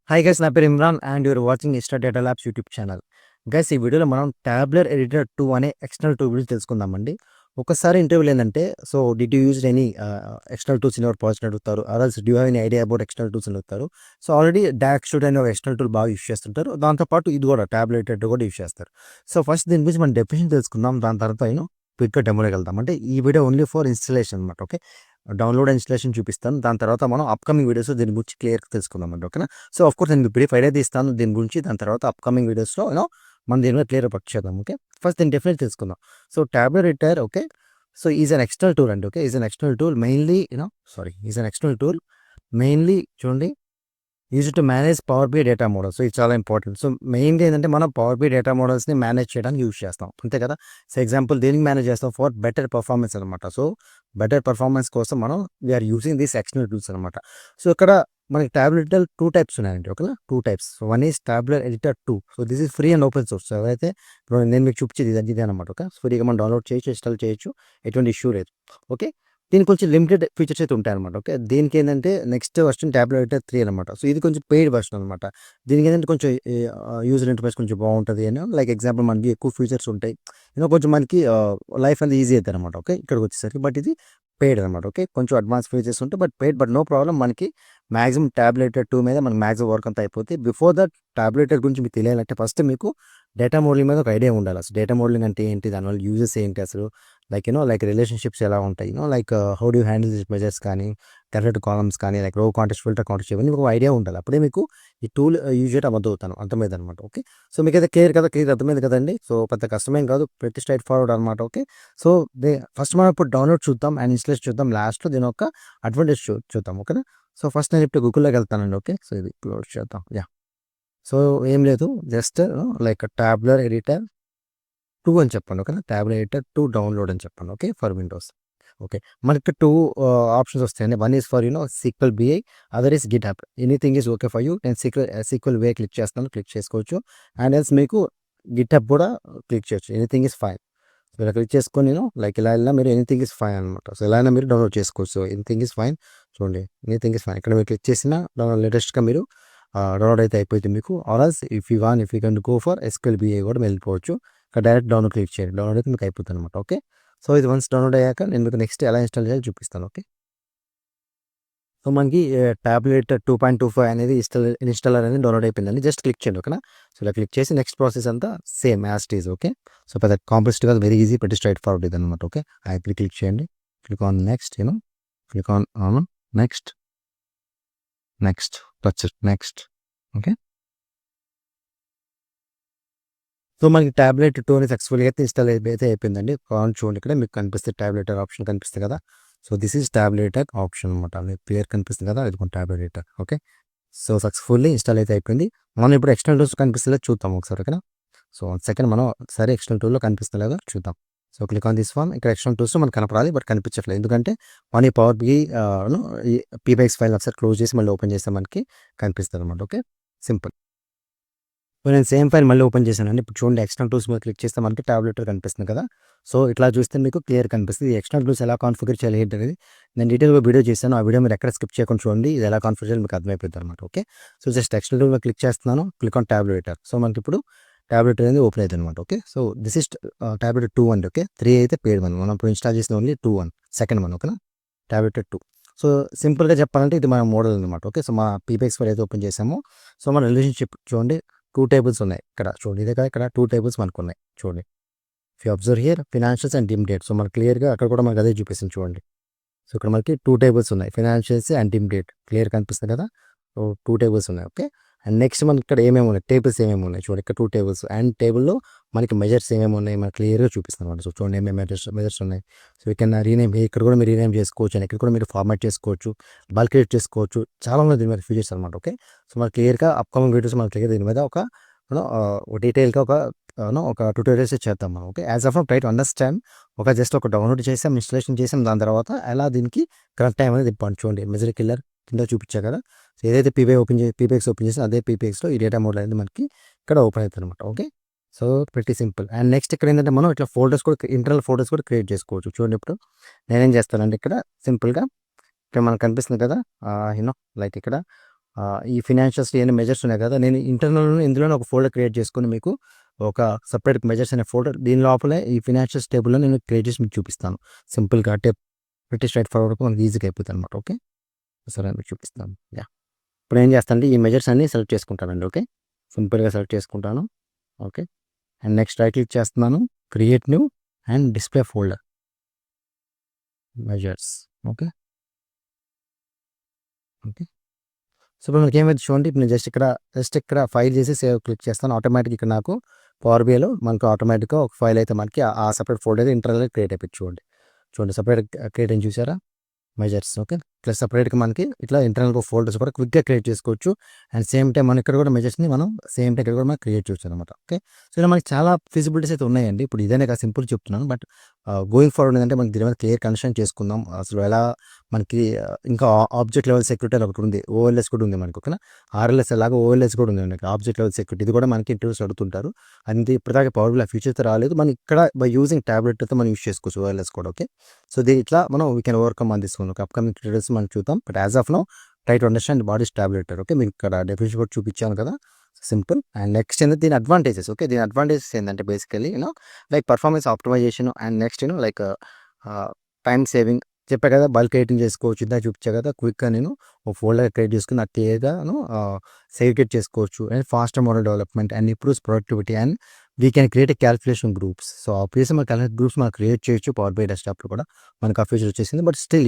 Hi guys, నా పేరు Imran and you're watching Insta data labs YouTube channel. Guys, ఈ వీడియోలో మనం టాబ్లెర్ ఎడిటర్ 2 అనే ఎక్స్టర్నల్ టూల్ గురించి తెలుసుకుందామండి. ఒకసారి ఇంటర్వ్యూలో ఏంటంటే, so did you use any external tools in your project అని అడుగుతారు. Or else do have any idea about external tools అని అడుగుతారు. సో ఆల్రెడీ డాక్ స్టూడియో అనే ఒక ఎక్స్టర్నల్ టూల్ బాగా యూస్ చేస్తుంటారు. దాంతోపాటు ఇది కూడా టాబ్లెట్ ఎడిటర్ కూడా యూస్ చేస్తారు. సో ఫస్ట్ దీని గురించి మనం డెఫినేషన్ తెలుసుకుందాం. దాని తర్వాత క్విక్గా డెమోలోకి వెళ్దాం. అంటే ఈ వీడియో ఓన్లీ ఫర్ ఇన్స్టలేషన్ అనమాట. ఓకే, డౌన్లోడ్ ఇన్స్టలేషన్ చూపిస్తాను. దాని తర్వాత మనం అప్కమింగ్ వీడియోస్ దీని గురించి క్లియర్గా తెలుసుకుందాం అండి. ఓకేనా? సో ఆఫ్ కోర్స్ నేను బ్రీఫ్ ఐడియా ఇస్తాను దీని గురించి. దాని తర్వాత అప్కమింగ్ వీడియోస్లో మనం దీని మీద క్లియర్గా వర్క్ చేద్దాం. ఓకే, ఫస్ట్ దీన్ని డెఫినెట్ తెలుసుకుందాం. So Tabular Editor, okay, so is an external tool అండి. Okay, is an external tool mainly is an external tool mainly చూడండి use to manage Power BI data model. So ఇది చాలా important. So మెయిన్గా ఏంటంటే మనం Power BI data మోడల్స్ని manage చేయడానికి use చేస్తాం, అంతే కదా. సో ఎగ్జాంపుల్ దేనికి మేనేజ్ చేస్తాం? ఫర్ బెటర్ పర్ఫార్మెన్స్ అనమాట. సో బెటర్ పర్ఫార్మెన్స్ కోసం మనం we are using these external tools అనమాట. సో ఇక్కడ మనకి టాబ్లెట్ ఎడిటర్ 2 టైప్స్ ఉన్నాయండి. ఓకేనా, 2 types. So one is tablet editor 2. So this is free and open source. అయితే ఇప్పుడు నేను మీకు చూపించేది ఇదే అనమాట. ఓకే, ఫ్రీగా మనం డౌన్లోడ్ చేయొచ్చు, ఇన్స్టాల్ చేయొచ్చు, ఎటువంటి ఇష్యూ లేదు. ఓకే, దీనికి కొంచెం లిమిటెడ్ ఫీచర్స్ అయితే ఉంటాయన్నమాట. ఓకే, దీనికి ఏంటంటే నెక్స్ట్ వర్షన్ టాబ్లెట్ ఎడిటర్ 3 అనమాట. సో ఇది కొంచెం పెయిడ్ వర్షన్ అనమాట. దీనికి ఏంటంటే కొంచెం యూజర్ ఇంటర్ఫేస్ కొంచెం బాగుంటుంది అని, లైక్ ఎగ్జాంపుల్ మనకి ఎక్కువ ఫీచర్స్ ఉంటాయి, కొంచెం మనకి లైఫ్ అనేది ఈజీ అవుతుంది అనమాట. ఓకే, ఇక్కడికి వచ్చేసరికి బట్ ఇది పెయిడ్ అనమాట. ఓకే, కొంచెం అడ్వాన్స్ ఫీచర్స్ ఉంటాయి, but paid. But no problem, మనకి మాక్సిమం టాబ్లెట్ 2 మీద మనకి మాక్సిమం వర్క్ అంతా అయిపోతుంది. బిఫోర్ దట్ టాబ్లెట్ గురించి మీకు తెలియాలంటే ఫస్ట్ మీకు డేటా మోడలింగ్ మీద ఒక ఐడియా ఉండాలి. అసలు డేటా మోడలింగ్ అంటే ఏంటి, దానివల్ల యూజెస్ ఏంటి, అసలు లైక్ రిలేషన్షిప్స్ ఎలా ఉంటాయి, like how do handle this measures కానీ, కరెక్ట్ కాలమ్స్ కానీ, లైక్ రో కాంటెస్ట్, ఫిల్టర్ కాంటెస్ట్, ఇవన్నీ మీకు ఐడియా ఉండాలి. అప్పుడే మీకు ఈ టూల్ యూజ్ చేయడం అర్థమైంది అనమాట. ఓకే, సో మీకు అయితే క్లియర్ అర్థమైంది కదండి. సో పెద్ద కష్టమేం కాదు, ప్రతి స్ట్రైట్ ఫార్వర్డ్ అనమాట. ఓకే, సో ఫస్ట్ మనం ఇప్పుడు డౌన్లోడ్ చూద్దాం అండ్ ఇన్స్టాలేషన్ చూద్దాం. లాస్ట్లో దీని ఒక అడ్వాంటేజ్ చూద్దాం. ఓకేనా? సో ఫస్ట్ నేను ఇప్పుడు గూగుల్లోకి వెళ్తానండి. ఓకే, సో ఇది క్లోజ్ చేద్దాం. సో ఏం లేదు, జస్ట్ లైక్ టాబ్లెట్ ఎడిటర్ 2 అని చెప్పండి. ఓకేనా, టాబ్లెట్ ఎడిటర్ 2 డౌన్లోడ్ అని చెప్పండి. Okay, for Windows. ఓకే, మనకి 2 ఆప్షన్స్ వస్తాయండి. One is for sequel BI, other is GitHub. Anything is okay for you. నేను సీక్వెల్ బిఐ క్లిక్ చేస్తాను, క్లిక్ చేసుకోవచ్చు. అండ్ ఎల్స్ మీకు గిట్ హబ్ కూడా క్లిక్ చేయొచ్చు. Anything is fine. సో ఇలా click చేసుకొని లైక్ ఇలా వెళ్ళినా మీరు ఎనీథింగ్ ఈజ్ ఫైన్ అనమాట. సో ఎలా అయినా మీరు డౌన్లోడ్ చేసుకోవచ్చు. So anything is fine. చూడండి, ఎనీథింగ్ ఈజ్ ఫైన్. ఇక్కడ మీరు క్లిక్ చేసిన లేటెస్ట్గా మీరు డౌన్లోడ్ అయితే అయిపోయింది మీకు. Or else if you can go for SQL BI కూడా వెళ్ళిపోవచ్చు. ఇక్కడ డైరెక్ట్ డౌన్లోడ్ క్లిక్ చేయండి, డౌన్లోడ్ అయితే మీకు అయిపోతుంది అనమాట. ఓకే, సో ఇది వన్స్ డౌన్లోడ్ అయ్యాక నేను మీకు నెక్స్ట్ ఎలా ఇన్స్టాల్ చేయాలో చూపిస్తాను. ఓకే, సో మనకి టాబ్లెట్ 2.25 అనేది ఇన్స్టాలర్ అనేది డౌన్లోడ్ అయిపోయిందండి. జస్ట్ క్లిక్ చేయండి. ఓకేనా, సో ఇలా క్లిక్ చేసి నెక్స్ట్ ప్రాసెస్ అంతా same as it is. Okay, so పెద్ద కాంప్లెక్స్ కాదు, very easy, pretty straight forward ఇది అనమాట. ఓకే, క్లిక్ చేయండి, click on next, click on next, touch it, next. Okay, so మనకి టాబ్లెట్ 2 అనేది సక్సెస్ఫుల్గా అయితే ఇన్స్టాల్ అయితే అయిపోయిందండి. చూడండి, ఇక్కడ మీకు కనిపిస్తే టాబ్లెట్ ఆప్షన్ కనిపిస్తుంది కదా. So this is tablet option అనమాట. మీకు క్లియర్ కనిపిస్తుంది కదా, ఇది tablet. Okay, so successfully install అయితే అయిపోయింది. మనం ఇప్పుడు ఎక్స్టర్నల్ టూల్స్ కనిపిస్తుందో చూద్దాం ఒకసారి. ఓకేనా, సో సెకండ్ మనం ఒకసారి ఎక్స్టర్నల్ టూల్లో కనిపిస్తుందో చూద్దాం. So click on this one. ఇక్కడ ఎక్స్టర్నల్ టూల్స్ మనకు కనపడాలి, బట్ కనిపించట్లేదు. ఎందుకంటే మన ఈ పవర్ బి పీబైక్స్ ఫైల్ ఒకసారి క్లోజ్ చేసి మళ్ళీ ఓపెన్ చేస్తే మనకి కనిపిస్తుంది అనమాట. Okay, simple. సో నేను సేమ్ ఫైల్ మళ్ళీ ఓపెన్ చేశానండి. ఇప్పుడు చూడండి, ఎక్స్టర్నల్ టూల్స్ మీద క్లిక్ చేస్తే మనకి టాబ్లెట్ కనిపిస్తుంది కదా. సో ఇట్లా చూస్తే మీకు క్లియర్ కనిపిస్తుంది. ఎక్స్టర్నల్ టూల్స్ ఎలా కాన్ఫిగర్ చేయాలి ఏంటి అనేది నేను డీటెయిల్గా వీడియో చేశాను. ఆ వీడియో మీరు ఎక్కడ స్కిప్ చేయకుండా చూడండి, ఇది ఎలా కాన్ఫిగర్ చేయాలి మీకు అర్థమైపోతుంది అనమాట. Okay, so just external tool మీద క్లిక్ చేస్తున్నాను, క్లిక్ ఆన్ టాబ్లెట్. సో మనకి ఇప్పుడు టాబ్లెట్ అనేది ఓపెన్ అవుతుంది అనమాట. Okay, so this is tablet 2 అండి. ఓకే, 3 అయితే పెయిడ్ వన్, మనం ఇప్పుడు ఇన్స్టాల్ చేసిన ఓన్లీ 2 సెకండ్ వన్. ఓకేనా, టాబ్లెట్ 2. సో సింపుల్గా చెప్పాలంటే ఇది మన మోడల్ అనమాట. ఓకే, సో మా పీబైక్స్ ఫైల్ అయితే ఓపెన్ చేసామో, సో మన రిలేషన్షిప్ చూడండి, 2 టేబుల్స్ ఉన్నాయి ఇక్కడ. చూడండి, ఇదే కదా, ఇక్కడ 2 టేబుల్స్ మనకు ఉన్నాయి. చూడండి, if you observe here financials and dim date. So మనకు క్లియర్గా అక్కడ కూడా మనకు అదే చూపిస్తుంది. చూడండి, సో ఇక్కడ మనకి 2 టేబుల్స్ ఉన్నాయి, financials and dim date. Clear కనిపిస్తుంది కదా. సో 2 టేబుల్స్ ఉన్నాయి. ఓకే, అండ్ నెక్స్ట్ మనకి ఇక్కడ ఏమేమి ఉన్నాయి, టేబుల్స్ ఏమేమి ఉన్నాయి చూడండి. ఇక్కడ 2 టేబుల్స్ అండ్ టేబుల్లో మనకి మెజర్స్ ఏమేమి ఉన్నాయి మనకి క్లియర్గా చూపిస్తుంది అనమాట. సో చూడండి, ఏమేమి మెజర్స్ ఉన్నాయి. సో ఇక్కడ రీనేమ్, ఇక్కడ కూడా మీరు రీనేమ్ చేసుకోవచ్చు, అండ్ ఇక్కడ కూడా మీరు ఫార్మాట్ చేసుకోవచ్చు, బల్క్ క్రియేట్ చేసుకోవచ్చు. చాలా ఉన్నాయి దీని మీద ఫీచర్స్ అనమాట. ఓకే, సో మనకి క్లియర్గా అప్కమింగ్ వీడియోస్ మనకి క్లియర్ దీని మీద ఒక డీటెయిల్గా ఒక ట్యూటోరియల్స్ చేద్దాం మనం. Okay, as of try to understand. Just ఒక డౌన్లోడ్ చేసాం, ఇన్స్టాలేషన్ చేసాం, దాని తర్వాత ఎలా దీనికి కరెక్ట్ టైం అనేది ఇంపార్టెంట్. చూడండి, మెజర్ కిల్లర్ కింద చూపించా కదా. సో ఏదైతే పీబైక్స్ ఓపెన్ చేసి అదే పీబైక్స్లో ఈ డేటా మోడల్ అనేది మనకి ఇక్కడ ఓపెన్ అవుతుంది అనమాట. Okay, so pretty simple. And next ఇక్కడ ఏంటంటే మనం ఇట్లా ఫోల్డర్స్ కూడా, ఇంటర్నల్ ఫోల్డర్స్ కూడా క్రియేట్ చేసుకోవచ్చు. చూడండి, ఇప్పుడు నేనేం చేస్తానంటే ఇక్కడ సింపుల్గా ఇక్కడ మనకు కనిపిస్తుంది కదా, లైక్ ఇక్కడ ఈ ఫినాన్షియల్స్ ఏమైనా మెజర్స్ ఉన్నాయి కదా, నేను ఇందులోనే ఒక ఫోల్డర్ క్రియేట్ చేసుకొని మీకు ఒక సెపరేట్ మెజర్స్ అనే ఫోల్డర్ దీని లోపలే ఈ ఫినాన్షియల్స్ టేబుల్లో నేను క్రియేట్ చేసి మీకు చూపిస్తాను. సింపుల్గా పెట్టి స్ట్రైట్ ఫార్వర్డ్గా మనకి ఈజీగా అయిపోతుంది అనమాట. ఓకే, సరే మీకు చూపిస్తాను. ఇప్పుడు ఏం చేస్తానంటే ఈ మెజర్స్ అన్ని సెలెక్ట్ చేసుకుంటానండి. ఓకే, సింపుల్గా సెలెక్ట్ చేసుకుంటాను. Okay, and next right click చేస్తున్నాను, create new and display folder measures. Okay okay so ఇప్పుడు మనకి ఏమైతే చూడండి, ఇప్పుడు నేను జస్ట్ ఇక్కడ ఫైల్ చేసి సేవ్ క్లిక్ చేస్తాను. ఆటోమేటిక్ ఇక్కడ నాకు పవర్ బిఐలో మనకు ఆటోమేటిక్గా ఒక ఫైల్ అయితే మనకి ఆ సపరేట్ ఫోల్డర్ ఇంటర్నల్గా క్రియేట్ అయిపోయి చూడండి సపరేట్ క్రియేట్ అని చూసారా మెజర్స్. ఓకే, ప్లస్ సపరేట్గా మనకి ఇట్లా ఇంటర్నల్గా ఫోల్డర్స్ కూడా క్విక్గా క్రియేట్ చేసుకోవచ్చు. అండ్ సేమ్ టైం మనం ఇక్కడ కూడా మెజర్స్ని మనం సేమ్ టైం ఇక్కడ కూడా మనం క్రియేట్ చేయొచ్చు అనమాట. ఓకే, సో ఇలా మనకి చాలా ఫీజిబిలిటీస్ అయితే ఉన్నాయండి. ఇప్పుడు ఇదేనే కాదు సింపుల్ చెప్తున్నాను, బట్ గోయింగ్ ఫార్వర్డ్ ఏంటంటే మనకి దీని మీద క్లియర్ కన్స్ట్రక్ట్ చేసుకుందాం. అసలు ఎలా మనకి ఇంకా ఆబ్జెక్ట్ లెవెల్ సెక్యూరిటీ అని ఒకటి ఉంది, ఓఎల్ఎస్ కూడా ఉంది మనకి. ఓకేనా, ఆర్ఎల్ఎస్ లాగా ఓఎల్ఎస్ కూడా ఉంది మనకి, ఆబ్జెక్ట్ లెవెల్ సెక్యూరిటీ. ఇది కూడా మనకి ఇంటర్వ్యూస్ అడుగుతుంటారు. అది ఇప్పటిదాకా పవర్ బిఐ ఫ్యూచర్ అయితే రాలేదు, మనం ఇక్కడ బై యూజింగ్ ట్యాబ్లెట్ అయితే మనం యూస్ చేసుకోవచ్చు ఓఎల్ఎస్ కూడా. ఓకే, సో ఇట్లా మనం we can overcome on this one. ఒక అప్కమింగ్ ట్యూటోరియల్స్ మనం చూద్దాం, but as of now try to understand what is tabulator. Okay, మీకు ఇక్కడ డెఫినేషన్ కూడా చూపించాను కదా, సింపుల్. అండ్ నెక్స్ట్ ఏంటంటే దీని అడ్వాంటేజెస్. ఓకే, దీని అడ్వాంటేజెస్ ఏంటంటే basically like performance optimisation and next like time saving. చెప్పా కదా, బల్క్ ఎడిటింగ్ చేసుకోవచ్చు, ఇందా చూపించా కదా, క్విక్గా నేను ఒక ఫోల్డర్ క్రియేట్ చేసుకుని అది క్లియర్గా సేవికేట్ చేసుకోవచ్చు. And faster model development and improves productivity and we can create calculation groups. So obviously మన క్యాలిక్యులేషన్ గ్రూప్స్ మనం క్రియేట్ చేయొచ్చు పవర్ బై డెస్క్టాప్లో కూడా, మనకు ఆ ఫీచర్ వచ్చేసింది. బట్ స్టిల్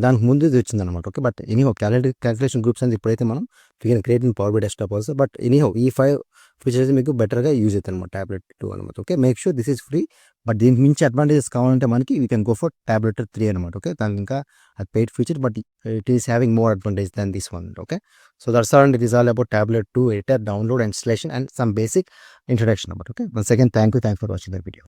దానికి ముందు ఇది వచ్చింది అనమాట. ఓకే, బట్ క్యాలిక్యులేషన్ గ్రూప్స్ అనేది ఇప్పుడైతే మనం we can create in power by desktop also. But ఈ 5 ఫీచర్స్ మీకు బెటర్గా యూజ్ అవుతాయి అనమాట ట్యాబ్లెట్ 2 అనమాట. Okay, make sure this is free. But దీనికి మించి అడ్వాంటేజెస్ కావాలంటే మనకి we can go for tablet 3 అనమాట. ఓకే, దానికి ఇంకా అది paid feature, but it is having more advantage than this one. Okay, so that's all and it is all about tablet 2 editor download and installation and some basic introduction about. Okay, once again thank you for watching the video.